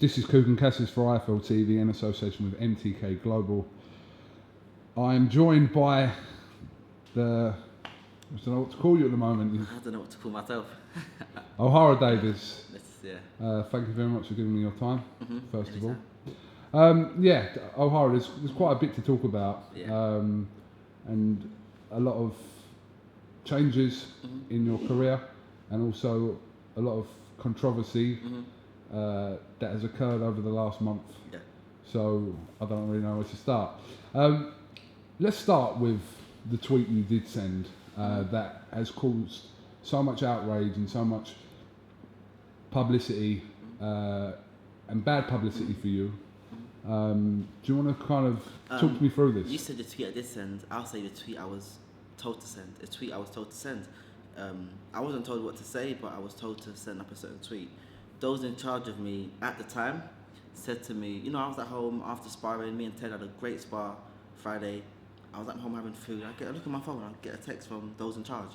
This is KUGAN CASSIUS for IFL TV in association with MTK Global. I am joined by the, I don't know what to call you at the moment. I don't know what to call myself. OHARA Davies. Yeah. Thank you very much for giving me your time, first Anytime. of all. Yeah, OHARA, there's quite a bit to talk about, Yeah. and a lot of changes in your career, and also a lot of controversy that has occurred over the last month. Yeah. So I don't really know where to start. Let's start with the tweet you did send that has caused so much outrage and so much publicity and bad publicity for you. Do you want to kind of talk me through this? You said the tweet I did send. I'll say the tweet I was told to send. A tweet I was told to send. I wasn't told what to say, but I was told to send up a certain tweet. Those in charge of me at the time said to me, I was at home after sparring. Me and Ted had a great spar Friday. I was at home having food. I get a look at my phone. I get a text from those in charge.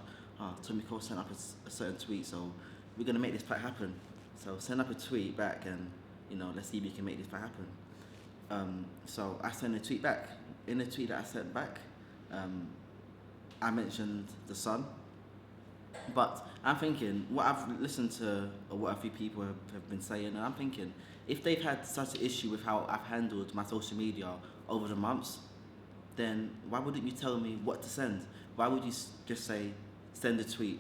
Tommy Cole sent up a certain tweet, so we're gonna make this fight happen. So send up a tweet back, and let's see if we can make this fight happen. So I sent a tweet back. In the tweet that I sent back, I mentioned the sun. But I'm thinking, what I've listened to, or what a few people have been saying, and I'm thinking, if they've had such an issue with how I've handled my social media over the months, then why wouldn't you tell me what to send? Why would you just say, send a tweet?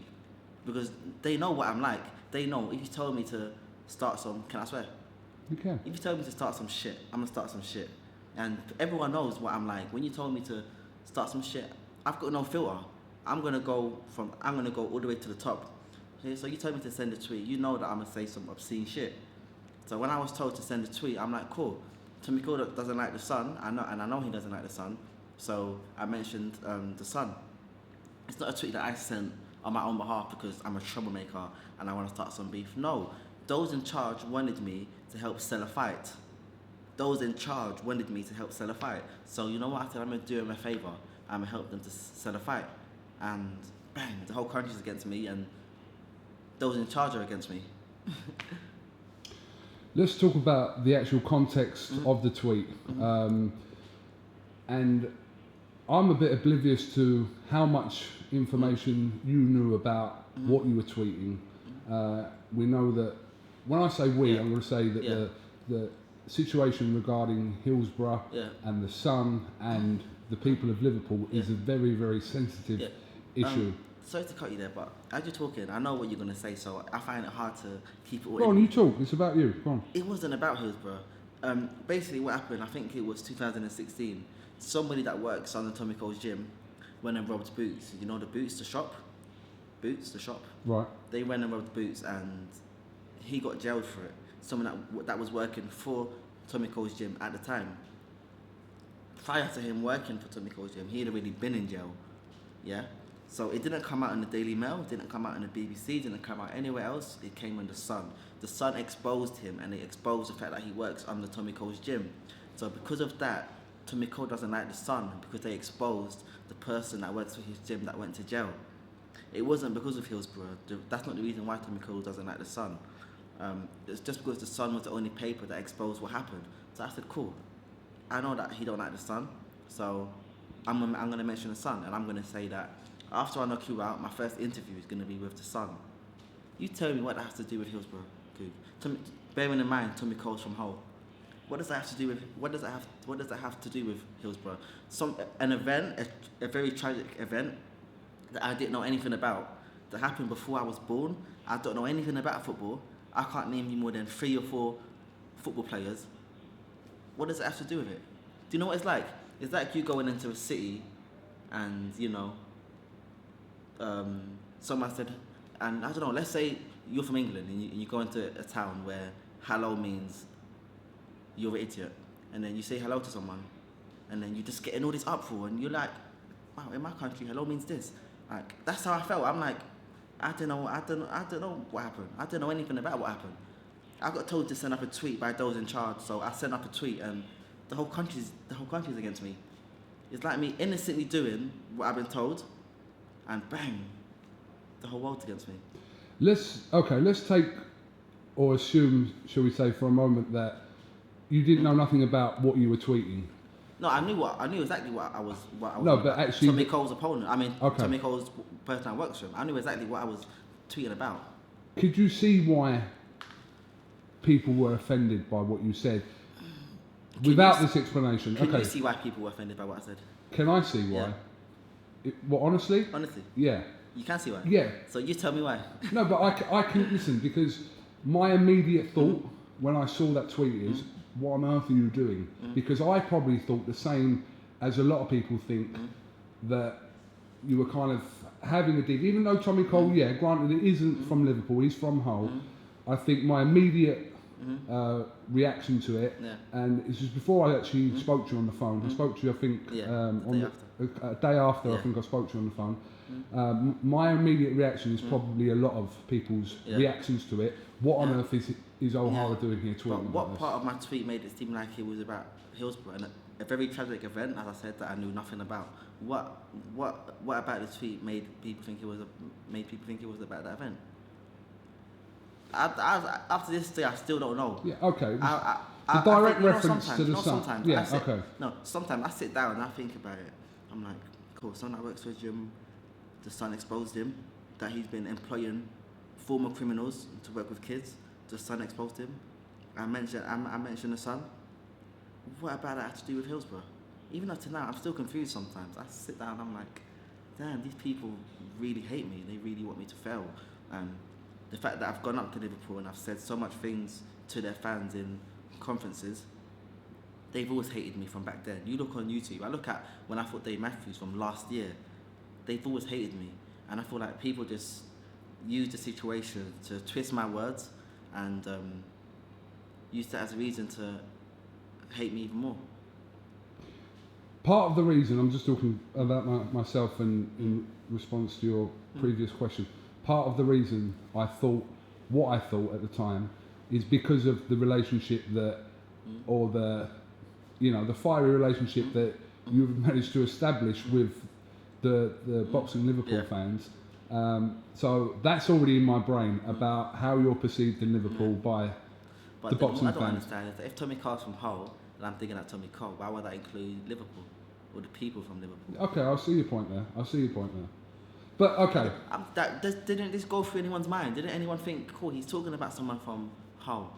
Because they know what I'm like. They know if you told me to start some, can I swear? You can. If you told me to start some shit, I'm gonna start some shit. And everyone knows what I'm like. When you told me to start some shit, I've got no filter. I'm gonna go all the way to the top. Okay, so you told me to send a tweet. You know that I'm gonna say some obscene shit. So when I was told to send a tweet, I'm like, cool. Tommy Cole doesn't like the sun. I know he doesn't like the sun. So I mentioned the sun. It's not a tweet that I sent on my own behalf because I'm a troublemaker and I want to start some beef. No, those in charge wanted me to help sell a fight. Those in charge wanted me to help sell a fight. So you know what I said? I'm gonna do them a favor. I'm gonna help them to sell a fight. And bang, the whole country's against me, and those in charge are against me. Let's talk about the actual context of the tweet. And I'm a bit oblivious to how much information you knew about what you were tweeting. We know that, when I say we, I'm going to say that the situation regarding Hillsborough and the Sun and the people of Liverpool is a very, very sensitive issue. Sorry to cut you there, but as you're talking, I know what you're going to say, so I find it hard to keep it all Go on, you talk. It's about you. Go on. It wasn't about Hillsborough. Basically, what happened, I think it was 2016, somebody that works on the Tommy Cole's gym went and robbed Boots. You know the Boots, the shop? Boots, the shop? Right. They went and robbed Boots, and he got jailed for it. Someone that was working for Tommy Cole's gym at the time. Prior to him working for Tommy Cole's gym, he had already been in jail. Yeah? So it didn't come out in the Daily Mail, didn't come out in the BBC, didn't come out anywhere else. It came in the Sun. The Sun exposed him, and it exposed the fact that he works under Tommy Cole's gym. So because of that, Tommy Cole doesn't like the Sun because they exposed the person that works for his gym that went to jail. It wasn't because of Hillsborough. That's not the reason why Tommy Cole doesn't like the Sun. It's just because the Sun was the only paper that exposed what happened. So I said, cool. I know that he don't like the Sun, so I'm gonna mention the Sun, and I'm gonna say that after I knock you out, my first interview is gonna be with the Sun. You tell me what that has to do with Hillsborough. Bearing in mind, Tommy Cole's from Hull. What does that have to do with? What does that have to do with Hillsborough? An event, a very tragic event that I didn't know anything about, that happened before I was born. I don't know anything about football. I can't name you more than 3 or 4 football players. What does it have to do with it? Do you know what it's like? It's like you going into a city and, someone said, and I don't know, let's say you're from England and you go into a town where hello means you're an idiot. And then you say hello to someone and then you just get in all this uproar and you're like, wow, in my country, hello means this. Like, that's how I felt. I'm like, I don't know what happened. I don't know anything about what happened. I got told to send up a tweet by those in charge, so I sent up a tweet, and the whole country's against me. It's like me innocently doing what I've been told, and bang, the whole world's against me. Let's take or assume, shall we say, for a moment that you didn't know nothing about what you were tweeting? No, I knew exactly what I was. No, but actually, Tommy Cole's opponent. I mean, okay. Tommy Cole's person I works with. I knew exactly what I was tweeting about. Could you see why people were offended by what you said without this explanation? Can you see why people were offended by what I said? Can I see why? What, honestly? Honestly? Yeah. You can see why? Yeah. So you tell me why. No, but I can listen, because my immediate thought when I saw that tweet is, what on earth are you doing? Because I probably thought the same as a lot of people think, that you were kind of having a dig. Even though Tommy Cole, yeah, granted it isn't from Liverpool, he's from Hull. I think my immediate reaction to it, and it's just before I actually spoke to you on the phone. I spoke to you, I think, a day after I think I spoke to you on the phone. My immediate reaction is probably a lot of people's reactions to it. What on earth is O'Hara doing here tweeting But what about part of my tweet made it seem like it was about Hillsborough, and a very tragic event, as I said, that I knew nothing about? What about the tweet made people think it was about that event? After this day, I still don't know. Yeah, okay. The direct reference to the sun. Sometimes, yeah, okay. No, sometimes I sit down and I think about it. I'm like, cool, someone that works for Jim, the Sun exposed him, that he's been employing former criminals to work with kids. The Sun exposed him. I mentioned the Sun. What about that have to do with Hillsborough? Even up to now, I'm still confused sometimes. I sit down and I'm like, damn, these people really hate me. They really want me to fail. And the fact that I've gone up to Liverpool and I've said so much things to their fans in conferences, they've always hated me from back then. You look on YouTube, I look at when I fought Dave Matthews from last year, they've always hated me. And I feel like people just use the situation to twist my words and use that as a reason to hate me even more. Part of the reason, I'm just talking about myself and in response to your previous question, part of the reason I thought what I thought at the time is because of the relationship that, or the fiery relationship that you've managed to establish with the boxing Liverpool fans. So that's already in my brain about how you're perceived in Liverpool by the boxing fans. I don't understand it. If Tommy Cole's from Hull, and I'm thinking that Tommy Cole, why would that include Liverpool or the people from Liverpool? Okay, I'll see your point there. But okay. Didn't this go through anyone's mind? Didn't anyone think, cool, he's talking about someone from Hull.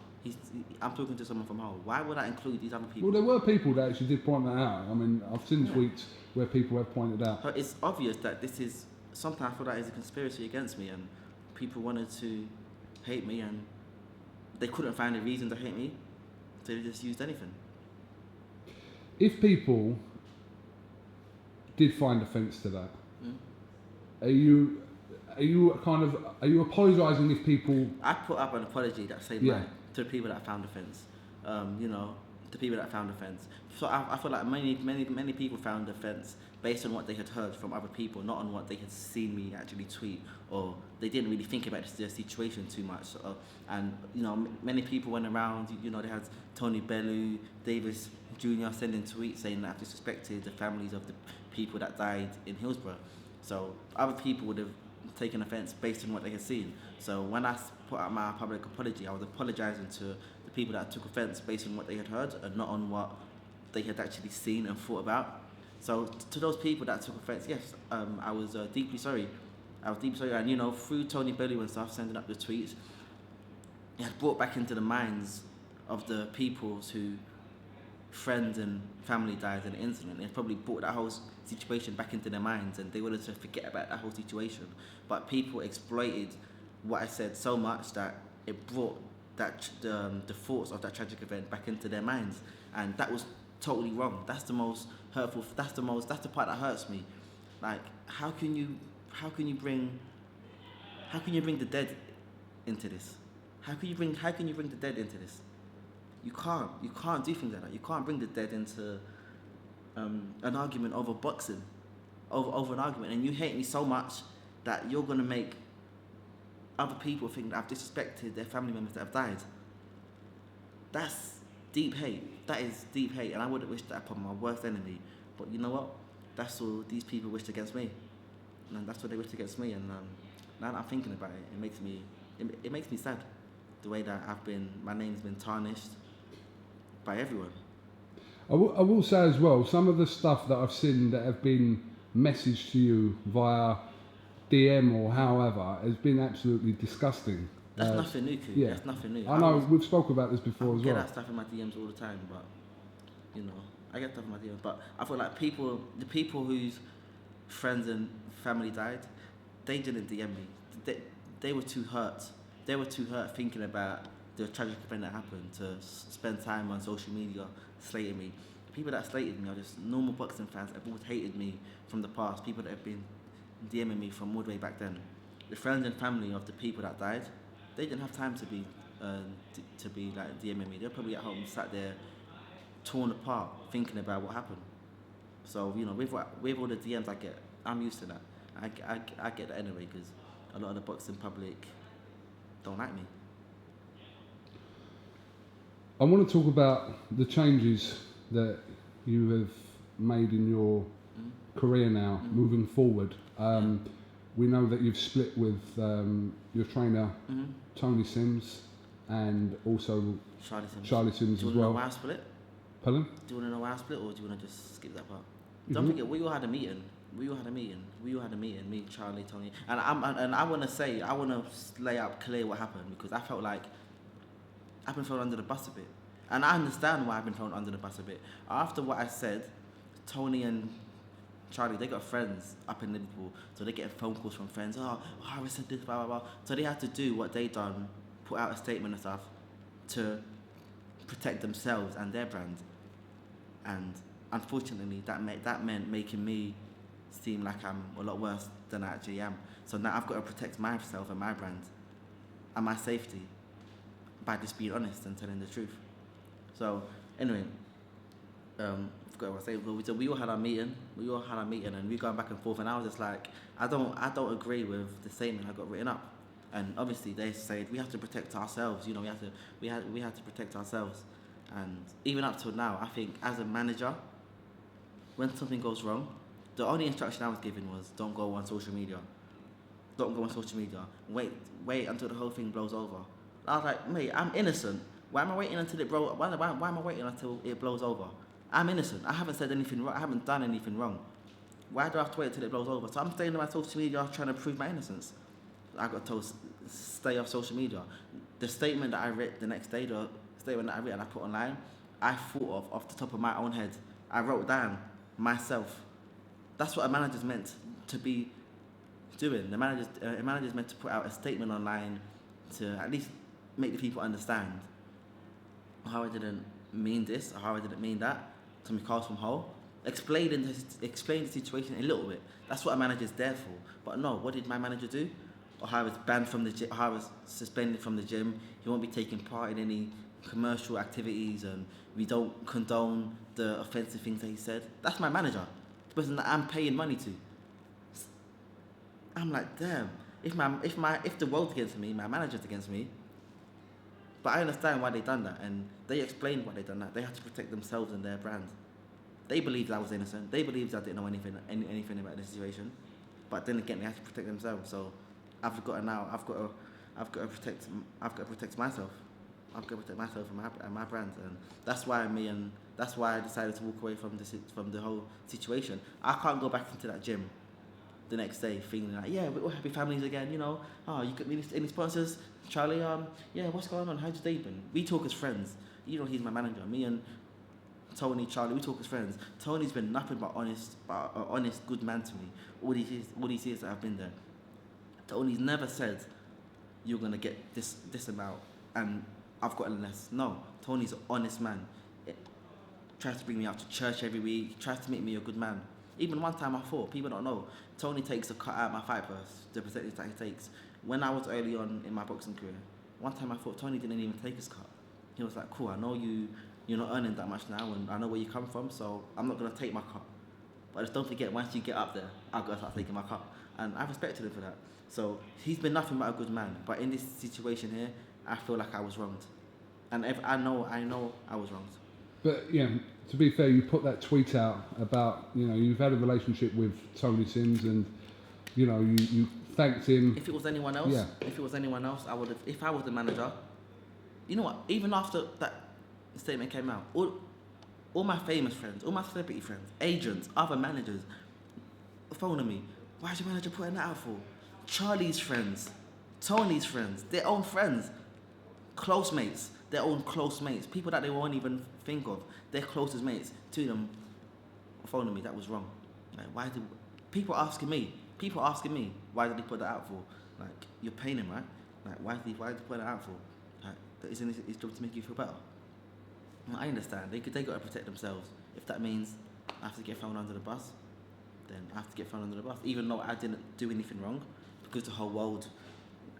I'm talking to someone from Hull. Why would that include these other people? Well, there were people that actually did point that out. I mean, I've seen tweets where people have pointed out. But it's obvious that this is something I feel that is a conspiracy against me, and people wanted to hate me, and they couldn't find a reason to hate me, so they just used anything. If people did find offence to that, are you apologising if people? I put up an apology that said to the people that found offence. The people that found offence. So I feel like many people found offence based on what they had heard from other people, not on what they had seen me actually tweet, or they didn't really think about the situation too much. And many people went around. They had Tony Bellew, Davis Jr. sending tweets saying that I've disrespected the families of the people that died in Hillsborough. So other people would have taken offence based on what they had seen. So when I put out my public apology, I was apologising to the people that took offence based on what they had heard and not on what they had actually seen and thought about. So to those people that took offence, yes, I was deeply sorry. And through Tony Bellew and stuff, sending up the tweets, it had brought back into the minds of the people who friends and family died in the incident. It probably brought that whole situation back into their minds, and they wanted to forget about that whole situation. But people exploited what I said so much that it brought the thoughts of that tragic event back into their minds, and that was totally wrong. That's the most hurtful. That's the part that hurts me. Like, how can you bring the dead into this? How can you bring the dead into this? You can't do things like that. You can't bring the dead into an argument over boxing, over an argument. And you hate me so much that you're gonna make other people think that I've disrespected their family members that have died. That's deep hate. That is deep hate, and I wouldn't wish that upon my worst enemy. But you know what? That's all these people wished against me, and that's what they wished against me. And now that I'm thinking about it, it makes me sad. the way that my name's been tarnished by everyone. I will say as well, some of the stuff that I've seen that have been messaged to you via DM or however has been absolutely disgusting. That's nothing new, Koo. Yeah. That's nothing new. I know, we've spoken about this before as well. I get that stuff in my DMs all the time, but, you know, I get stuff in my DMs. But I feel like the people whose friends and family died, they didn't DM me. They were too hurt. They were too hurt thinking about the tragic event that happened to spend time on social media slating me. The people that slated me are just normal boxing fans that have always hated me from the past, people that have been DMing me from all the way back then. The friends and family of the people that died, they didn't have time to be like DMing me. They're probably at home sat there torn apart thinking about what happened. So, you know, with all the DMs I get, I'm used to that. I get that anyway, because a lot of the boxing public don't like me. I want to talk about the changes that you have made in your career now, moving forward. We know that you've split with your trainer, Tony SIMS, and also Charlie Sims as well. Do you want to know why I split? Pardon? Do you want to know why I split, or do you want to just skip that part? Don't forget, we all had a meeting. Me, Charlie, Tony, and I want to lay out clear what happened, because I felt like I've been thrown under the bus a bit, and I understand why I've been thrown under the bus a bit. After what I said, Tony and Charlie, they got friends up in Liverpool, so they get phone calls from friends. Oh, I said this, blah blah blah. So they had to do what they done, put out a statement and stuff to protect themselves and their brand, and unfortunately, that meant making me seem like I'm a lot worse than I actually am. So now I've got to protect myself and my brand and my safety by just being honest and telling the truth. So anyway, I forgot what I was saying. So we all had our meeting. And we going back and forth. And I was just like, I don't agree with the statement I got written up. And obviously they said we have to protect ourselves. You know, we had to protect ourselves. And even up till now, I think as a manager, when something goes wrong, the only instruction I was given was don't go on social media. Don't go on social media. Wait until the whole thing blows over. I was like, mate, I'm innocent. Why am I waiting until it blows? Why am I waiting until it blows over? I'm innocent. I haven't said anything wrong. I haven't done anything wrong. Why do I have to wait until it blows over? So I'm staying on my social media trying to prove my innocence. I got told stay off social media. The statement that I read the next day, the statement that I read and I put online, I thought of off the top of my own head. I wrote down myself. That's what a manager's meant to be doing. A manager's meant to put out a statement online to at least make the people understand how I didn't mean this or how I didn't mean that. To me, calls from Hull. Explain the situation a little bit. That's what a manager's there for. But no, what did my manager do? Or how I was banned from the gym, how I was suspended from the gym. He won't be taking part in any commercial activities, and we don't condone the offensive things that he said. That's my manager, the person that I'm paying money to. I'm like, damn. If the world's against me, my manager's against me. But I understand why they done that, and they explained why they done that. They had to protect themselves and their brand. They believed I was innocent. They believed I didn't know anything about the situation. But then again, they had to protect themselves. So I've got to protect myself. I've got to protect myself and my brand, and that's why I decided to walk away from the whole situation. I can't go back into that gym the next day feeling like, yeah, we're all happy families again, you know. Oh, you got any sponsors? Charlie, yeah, what's going on? How's your day been? We talk as friends. You know, he's my manager. Me and Tony, Charlie, we talk as friends. Tony's been nothing but an honest, good man to me all these years that I've been there. Tony's never said you're gonna get this amount and I've gotten less. No, Tony's an honest man. Tries to bring me out to church every week. Tries to make me a good man. Even one time I thought, people don't know, Tony takes a cut out of my fight purse, the percentage that he takes. When I was early on in my boxing career, one time I thought Tony didn't even take his cut. He was like, cool, I know you're not earning that much now, and I know where you come from, so I'm not going to take my cut. But just don't forget, once you get up there, I've got to start taking my cut. And I respected him for that. So he's been nothing but a good man. But in this situation here, I feel like I was wronged. And I know I was wronged. But yeah, to be fair, you put that tweet out about, you know, you've had a relationship with Tony Sims, and you know, you thanked him. If it was anyone else, I would have. If I was the manager, you know what? Even after that statement came out, all my famous friends, all my celebrity friends, agents, other managers, phoning me. Why is your manager putting that out for? Charlie's friends, Tony's friends, their own friends, close mates, their own close mates, people that they won't even think of, their closest mates to them, phoning me. That was wrong. Like, why did people asking me? Why did he put that out for? Like, you're paying him, right? Like, why did he put that out for? Like, isn't it his job to make you feel better? I understand. They got to protect themselves. If that means I have to get thrown under the bus, then I have to get thrown under the bus, even though I didn't do anything wrong, because the whole world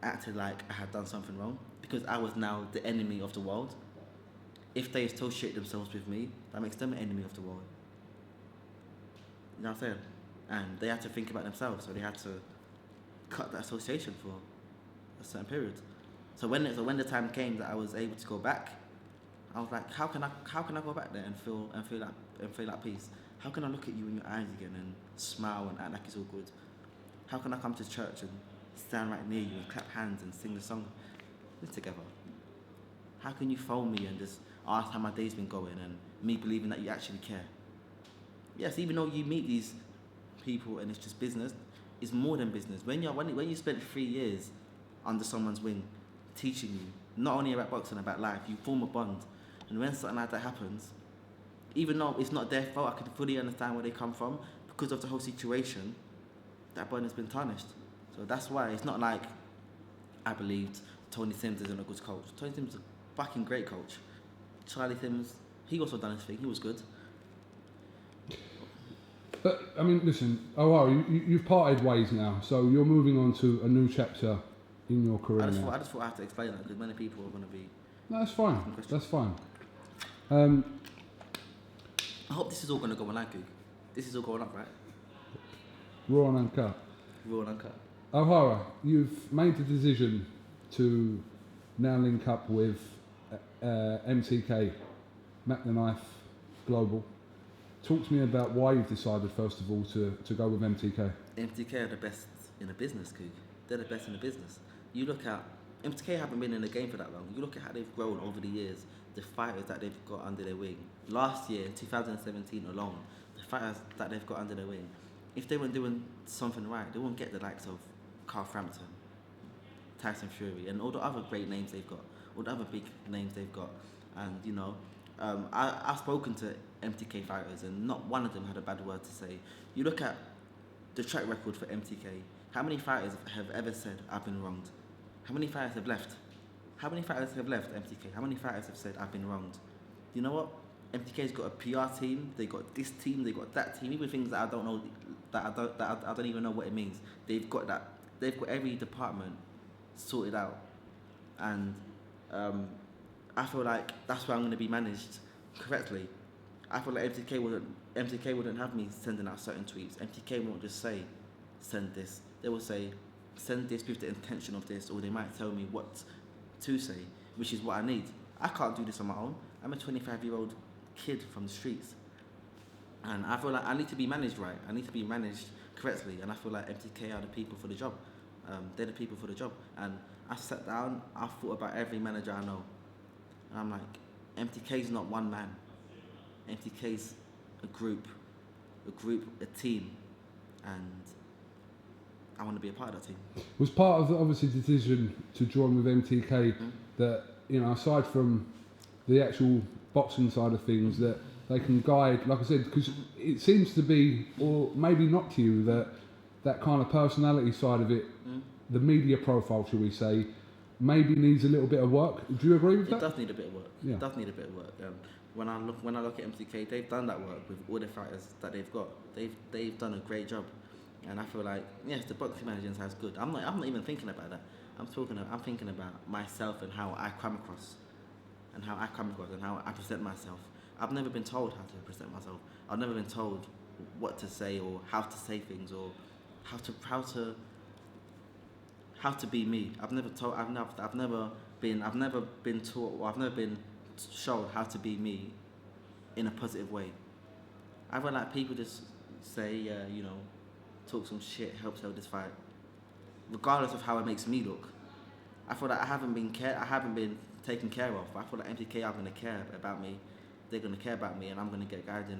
acted like I had done something wrong, because I was now the enemy of the world. If they associate themselves with me, that makes them an enemy of the world. You know what I'm saying? And they had to think about themselves, so they had to cut that association for a certain period. So when the time came that I was able to go back, I was like, how can I go back there and feel at peace? How can I look at you in your eyes again and smile and act like it's all good? How can I come to church and stand right near you and clap hands and sing the song together? How can you phone me and just ask how my day's been going and me believing that you actually care? Yes, even though you meet these people and it's just business, it's more than business. When you spend 3 years under someone's wing, teaching you not only about boxing, about life, you form a bond. And when something like that happens, even though it's not their fault, I can fully understand where they come from. Because of the whole situation, that bond has been tarnished. So that's why it's not like I believed Tony Sims isn't a good coach. Tony Sims is a fucking great coach. Charlie Sims, he also done his thing. He was good. But, I mean, listen, you've parted ways now, so you're moving on to a new chapter in your career I now. just thought I had to explain that, because many people are going to be... No, that's fine. That's fine. I hope this is all going to go online, Coog. This is all going up, right? Raw and Uncut. Raw and Uncut. O'Hara, you've made the decision to now link up with MTK, Mac the Knife Global. Talk to me about why you've decided, first of all, to go with MTK. MTK are the best in the business, Coog. They're the best in the business. You look at... MTK haven't been in the game for that long. You look at how they've grown over the years, the fighters that they've got under their wing. Last year, in 2017 alone, the fighters that they've got under their wing, if they weren't doing something right, they won't get the likes of Carl Frampton, Tyson Fury, and all the other great names they've got, all the other big names they've got. And, you know, I've spoken to MTK fighters, and not one of them had a bad word to say. You look at the track record for MTK, how many fighters have ever said, I've been wronged? How many fighters have left? How many fighters have left MTK? How many fighters have said, I've been wronged? You know what? MTK's got a PR team, they got this team, they got that team, even things that I don't know, that I don't even know what it means. They've got that. They've got every department sorted out. And I feel like that's where I'm going to be managed correctly. I feel like MTK wouldn't have me sending out certain tweets. MTK won't just say, send this. They will say, send this with the intention of this, or they might tell me what to say, which is what I need. I can't do this on my own. I'm a 25-year-old kid from the streets. And I feel like I need to be managed right. I need to be managed correctly. And I feel like MTK are the people for the job. They're the people for the job. And I sat down, I thought about every manager I know. And I'm like, MTK's not one man. MTK's a group, a team. And I want to be a part of that team. Was part of the obviously decision to join with MTK that, you know, aside from the actual boxing side of things, that they can guide, like I said, because it seems to be, or maybe not to you, that kind of personality side of it, the media profile, shall we say, maybe needs a little bit of work. Do you agree with that? It does need a bit of work. Yeah. It does need a bit of work. When I look at MTK, they've done that work with all the fighters that they've got. They've done a great job. And I feel like, yes, the boxing management has good. I'm not even thinking about that. I'm thinking about myself and how I come across, and how I present myself. I've never been told how to present myself. I've never been told what to say or how to say things or how to be me. I've never been taught, or I've never been shown how to be me in a positive way. I feel like people just say, you know, talk some shit, help sell this fight, regardless of how it makes me look. I feel like I haven't been taken care of. I feel like MTK are gonna care about me. They're gonna care about me, and I'm gonna get guided.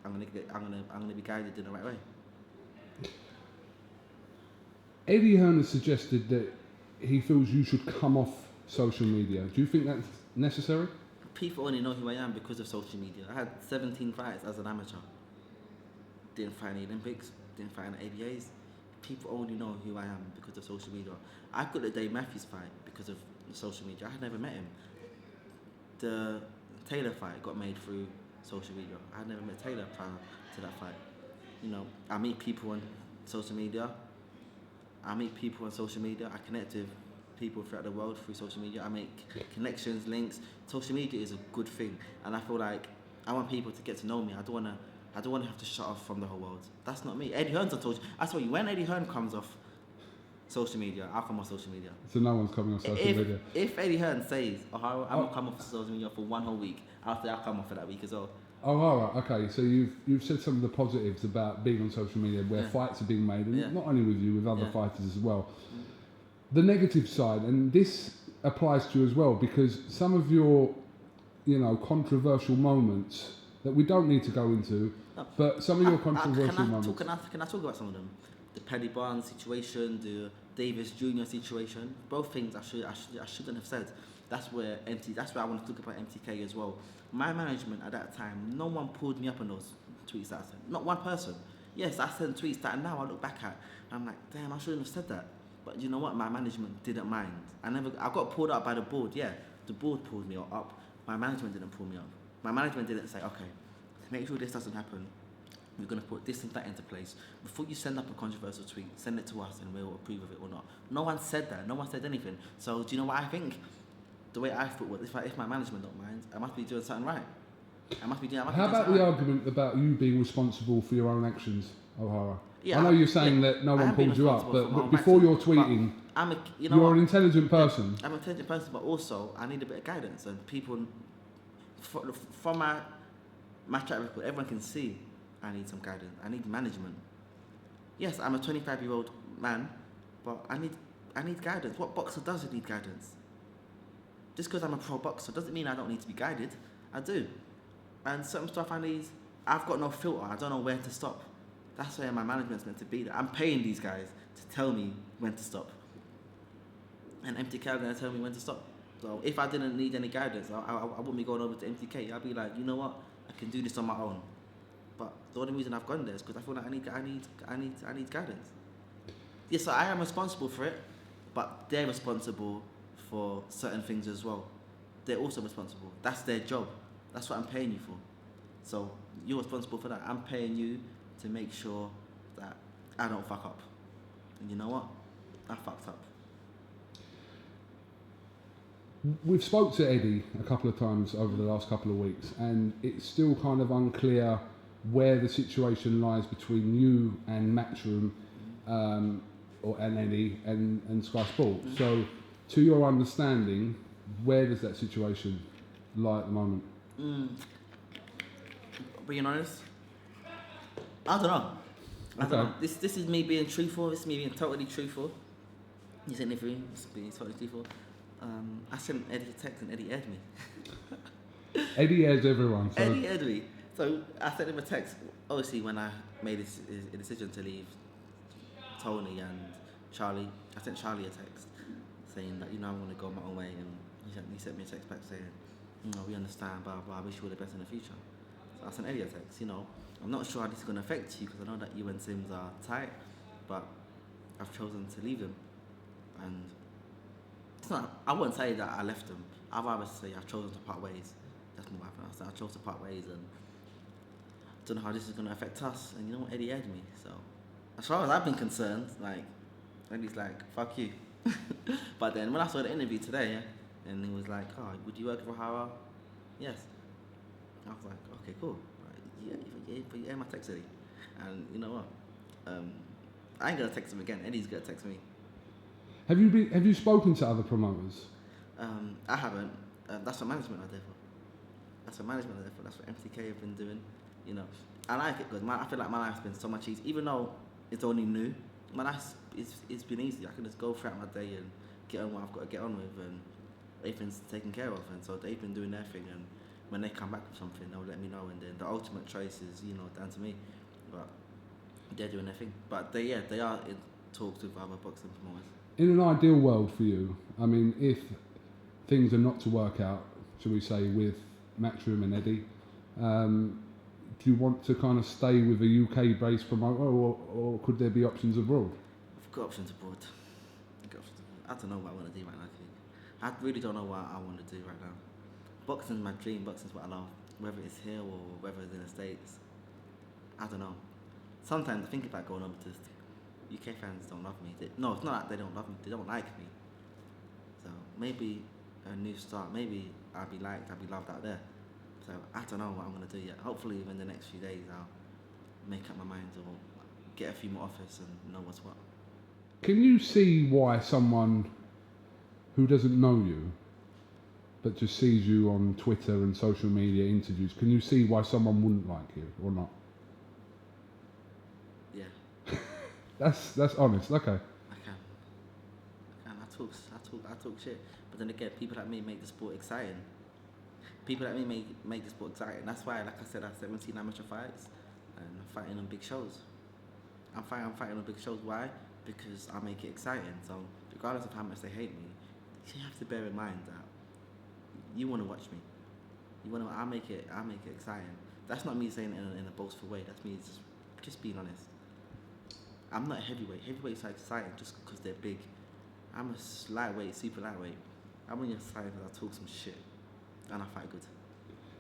I'm gonna be guided in the right way. Eddie Hearn has suggested that he feels you should come off social media. Do you think that's necessary? People only know who I am because of social media. I had 17 fights as an amateur. Didn't fight in the Olympics, didn't fight in the ABAs. People only know who I am because of social media. I got the Dave Matthews fight because of social media. I had never met him. The Taylor fight got made through social media. I had never met Taylor prior to that fight. You know, I meet people on social media. I connect with people throughout the world through social media. I make connections, links. Social media is a good thing, and I feel like I want people to get to know me. I don't want to have to shut off from the whole world. That's not me. Eddie Hearn's on social. I swear, when Eddie Hearn comes off social media, I'll come off social media. So no one's coming off social media. If Eddie Hearn says, I'm gonna come off social media for 1 whole week, I'll come off for that week as well. Oh, all right, okay. So you've said some of the positives about being on social media, where fights are being made, and not only with you, with other fighters as well. The negative side, and this applies to you as well, because some of your, controversial moments that we don't need to go into, but some of your controversial moments. Can I talk about some of them? The Paddy Barnes situation, the Davis Jr. situation, both things I shouldn't have said. That's where I want to talk about MTK as well. My management at that time, no one pulled me up on those tweets that I said. Not one person. Yes, I sent tweets that now I look back at, and I'm like, damn, I shouldn't have said that. But you know what? My management didn't mind. I got pulled up by the board. Yeah, the board pulled me up. My management didn't pull me up. My management didn't say, okay, make sure this doesn't happen. We're going to put this and that into place. Before you send up a controversial tweet, send it to us and we'll approve of it or not. No one said that. No one said anything. So do you know what I think? The way I thought was, if my management don't mind, I must be doing something right. How about the argument about you being responsible for your own actions, O'Hara? Yeah, I know you're saying that no one pulled you up, but before you're tweeting, you're an intelligent person. I'm an intelligent person, but also I need a bit of guidance. And people, from my track record, everyone can see I need some guidance. I need management. Yes, I'm a 25-year-old man, but I need guidance. What boxer doesn't need guidance? Just because I'm a pro boxer doesn't mean I don't need to be guided. I do. And certain stuff I've got no filter. I don't know where to stop. That's where my management's meant to be. I'm paying these guys to tell me when to stop. And MTK are going to tell me when to stop. So if I didn't need any guidance, I wouldn't be going over to MTK. I'd be like, you know what? I can do this on my own. But the only reason I've gone there is because I feel like I need guidance. Yes, so I am responsible for it, but they're responsible for certain things as well. They're also responsible. That's their job. That's what I'm paying you for. So you're responsible for that. I'm paying you to make sure that I don't fuck up. And you know what? I fucked up. We've spoke to Eddie a couple of times over the last couple of weeks, and it's still kind of unclear where the situation lies between you and Matchroom, and Eddie and Sky Sport. So, to your understanding, where does that situation lie at the moment? Being honest, I don't know. I don't know. This is me being truthful. This is me being totally truthful. This interview, this is being totally truthful. I sent Eddie a text and Eddie aired me. Eddie airs everyone. So. Eddie aired me. So I sent him a text. Obviously, when I made a decision to leave Tony and Charlie, I sent Charlie a text saying that I'm going to go my own way, and he sent me a text back saying, we understand, blah blah. I wish you all the best in the future. So I sent Eddie a text. I'm not sure how this is going to affect you because I know that you and Sims are tight, but I've chosen to leave them, and it's not. I wouldn't say that I left them. I'd rather say I've chosen to part ways. That's more what happened. I chose to part ways, and I don't know how this is going to affect us. And you know what? Eddie aired me. So as far as I've been concerned, Eddie's like, fuck you. But then when I saw the interview today, and he was like, oh, would you work for OHARA? Yes. I was like, okay, cool. But you aired my text, Eddie. And you know what? I ain't going to text him again. Eddie's going to text me. Have you spoken to other promoters? I haven't. That's what management are there for. That's what MTK have been doing. I like it because I feel like my life's been so much easier. Even though it's only new, my life it's been easy. I can just go throughout my day and get on what I've got to get on with, and everything's taken care of, and so they've been doing their thing. And when they come back with something, they'll let me know, and then the ultimate choice is, you know, down to me. But they're doing their thing. But they are in talks with other boxing promoters. In an ideal world for you, I mean, if things are not to work out, shall we say, with Matchroom and Eddie, do you want to kind of stay with a UK-based promoter, or could there be options abroad? I've got options abroad. I don't know what I want to do right now, kid. I really don't know what I want to do right now. Boxing's my dream. Boxing's what I love. Whether it's here or whether it's in the States, I don't know. Sometimes I think about going over to UK fans don't love me. No, it's not like they don't love me. They don't like me. So maybe a new start. Maybe I'll be liked. I'll be loved out there. So I don't know what I'm going to do yet. Hopefully within the next few days I'll make up my mind or get a few more offers and know what's what. Can you see why someone who doesn't know you but just sees you on Twitter and social media interviews, can you see why someone wouldn't like you or not? Yeah. That's honest. Okay. I can. I talk shit. But then again, people like me make the sport exciting. People like me make the sport exciting. That's why, like I said, I have 17 amateur fights and I'm fighting on big shows. I'm fighting on big shows. Why? Because I make it exciting. So regardless of how much they hate me, you have to bear in mind that you want to watch me. I make it exciting. That's not me saying it in a boastful way. That's me just being honest. I'm not a heavyweight. Heavyweights are exciting just because they're big. I'm a lightweight, super lightweight. I'm only excited because I talk some shit and I fight good.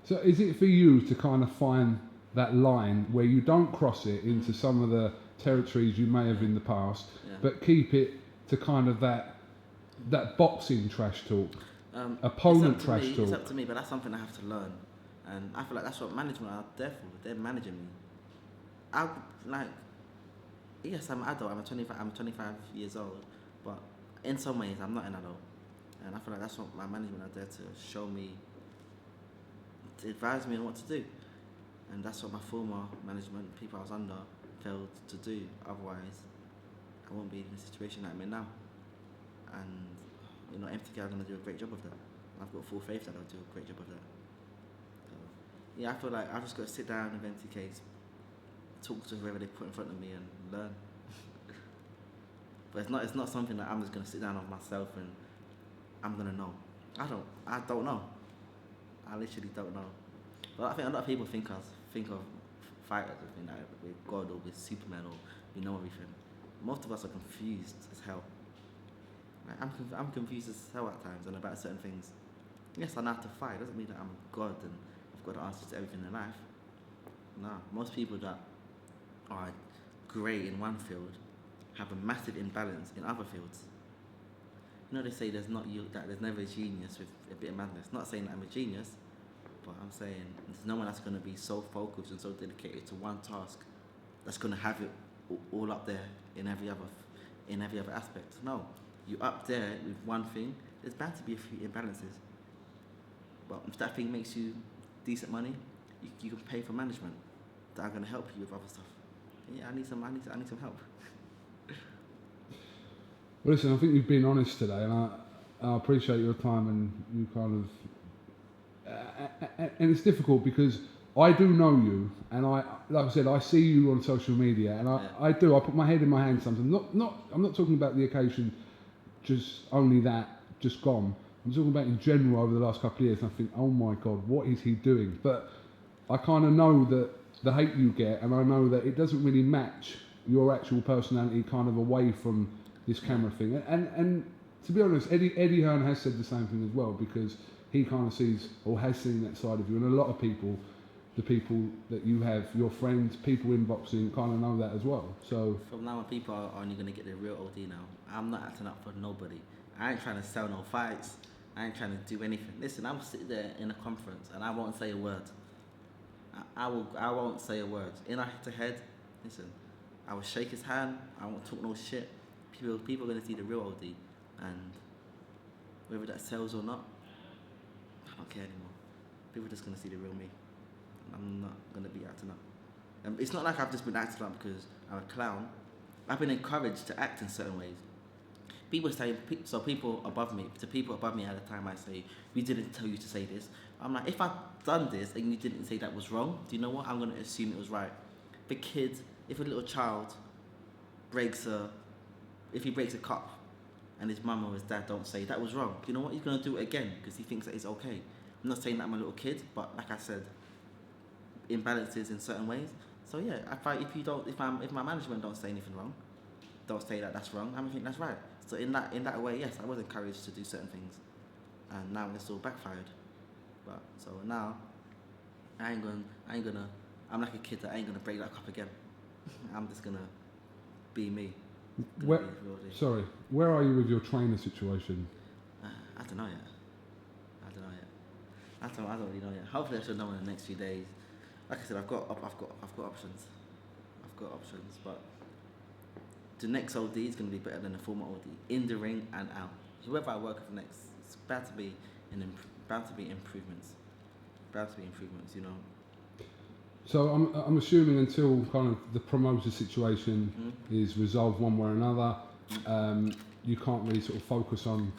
So is it for you to kind of find that line where you don't cross it into some of the territories you may have in the past, but keep it to kind of that boxing trash talk, opponent trash talk? It's up to me, but that's something I have to learn. And I feel like that's what management are there for. They're managing me. Yes, I'm an adult. I'm 25 years old, but in some ways I'm not an adult. And I feel like that's what my management are there to show me, to advise me on what to do. And that's what my former management, people I was under, failed to do. Otherwise, I won't be in the situation that I'm in now. And, you know, MTK are going to do a great job of that. I've got full faith that they'll do a great job of that. So, yeah, I feel like I've just got to sit down with MTKs, talk to whoever they put in front of me and learn. But it's not something that I'm just going to sit down with myself and I'm going to know. I don't know. I literally don't know. But I think a lot of people think of fighters with that we're God or we're Superman or we know everything. Most of us are confused as hell. Like, I'm confused as hell at times and about certain things. Yes, I know how to fight. Doesn't mean that I'm God and I've got the answers to everything in life. No, most people that are great in one field have a massive imbalance in other fields. You know, they say there's never a genius with a bit of madness. Not saying that I'm a genius, but I'm saying there's no one that's going to be so focused and so dedicated to one task that's going to have it all up there in every other aspect. No, you're up there with one thing. There's bound to be a few imbalances. But if that thing makes you decent money, you can pay for management that are going to help you with other stuff. Yeah, I need some help. Well, listen, I think you've been honest today, and I appreciate your time, and you kind of... and it's difficult because I do know you, and like I said, I see you on social media, and I put my head in my hand sometimes. I'm not talking about the occasion, just only that, just gone. I'm talking about in general over the last couple of years, and I think, oh my God, what is he doing? But I kind of know that the hate you get, and I know that it doesn't really match your actual personality kind of away from this camera thing. And to be honest, Eddie Hearn has said the same thing as well, because he kind of sees or has seen that side of you, and a lot of people, the people that you have, your friends, people in boxing, kind of know that as well. So from now on, people are only going to get the real OD now. I'm not acting up for nobody. I ain't trying to sell no fights. I ain't trying to do anything. Listen, I'm sitting there in a conference and I won't say a word. I won't say a word. In a head-to-head, listen, I will shake his hand. I won't talk no shit. People are going to see the real OD, and whether that sells or not, I don't care anymore. People are just going to see the real me. I'm not going to be acting up. It's not like I've just been acting up because I'm a clown. I've been encouraged to act in certain ways people say, so people above me, to people above me at the time, I say, we didn't tell you to say this. I'm like, if I've done this and you didn't say that was wrong, do you know what? I'm going to assume it was right. The kid, if a little child if he breaks a cup and his mum or his dad don't say that was wrong, do you know what? He's going to do it again because he thinks that it's okay. I'm not saying that I'm a little kid, but like I said, imbalances in certain ways. So yeah, if my management don't say anything wrong, don't say that that's wrong, I think that's right. So in that way, yes, I was encouraged to do certain things, and now it's all backfired. But so now, I'm like a kid that ain't gonna break that cup again. I'm just gonna be me. Where are you with your trainer situation? I don't know yet. I don't really know yet. Hopefully, I should know in the next few days. Like I said, I've got options. But the next OD is going to be better than the former OD in the ring and out. Whoever I work with next, it's bound to be improvements. You know. So I'm assuming until kind of the promoter situation is resolved one way or another, you can't really sort of focus on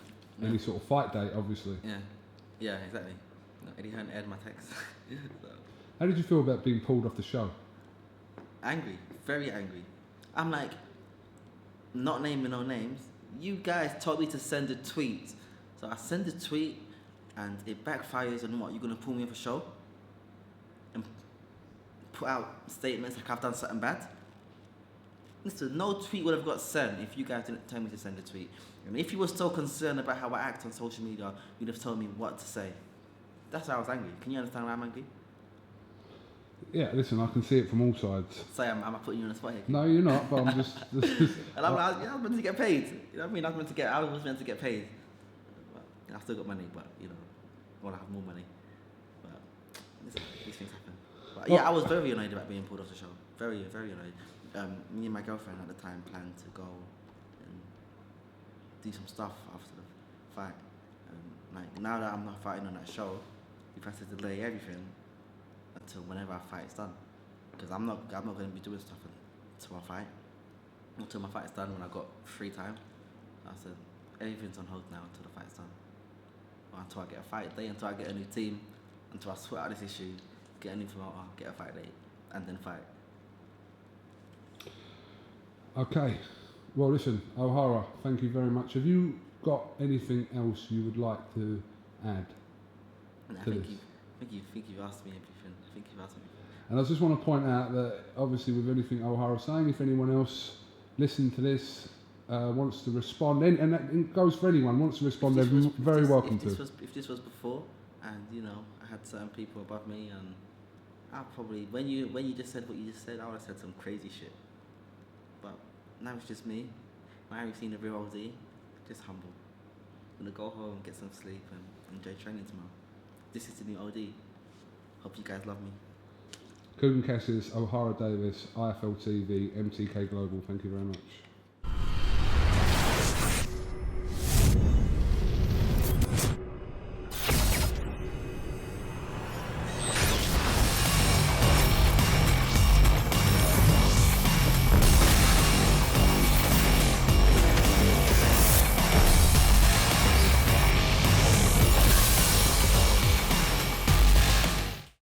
any sort of fight date, obviously. Yeah, exactly. No, Eddie Hearn aired my text. So. How did you feel about being pulled off the show? Angry, very angry. I'm like, not naming no names. You guys told me to send a tweet, so I send a tweet, and it backfires. And what? You're gonna pull me off a show and put out statements like I've done something bad? Listen, no tweet would have got sent if you guys didn't tell me to send a tweet. And if you were so concerned about how I act on social media, you'd have told me what to say. That's why I was angry. Can you understand why I'm angry? Yeah, listen, I can see it from all sides. Sorry, am I putting you on the spot here? No, you're not, but I'm just... And I was meant to get paid. You know what I mean? I was meant to get paid. But I still got money, but, you know, I want to have more money. But listen, these things happen. But yeah, I was very annoyed about being pulled off the show. Very, very annoyed. Me and my girlfriend at the time planned to go and do some stuff after the fight. And like, now that I'm not fighting on that show, we've had to delay everything until whenever our fight's done, because I'm not going to be doing stuff until my fight's done when I got free time. I said everything's on hold now until the fight's done, or until I get a fight day, until I get a new team, until I sort out this issue, get a new promoter, get a fight date, and then fight. Okay, well listen, O'Hara, thank you very much. Have you got anything else you would like to add to this? I think you've asked me everything. And I just want to point out that obviously with anything O'Hara's saying, if anyone else listening to this wants to respond, and that goes for anyone, wants to respond, they're very welcome to. If this was before, and you know, I had certain people above me, and I probably, when you just said what you just said, I would have said some crazy shit. But now it's just me. Now you've seen the real OD, just humble. I'm gonna go home, get some sleep, and enjoy training tomorrow. This is the new OD. Hope you guys love me. KUGAN, CASSIUS, O'HARA Davies, IFL TV, MTK Global, thank you very much.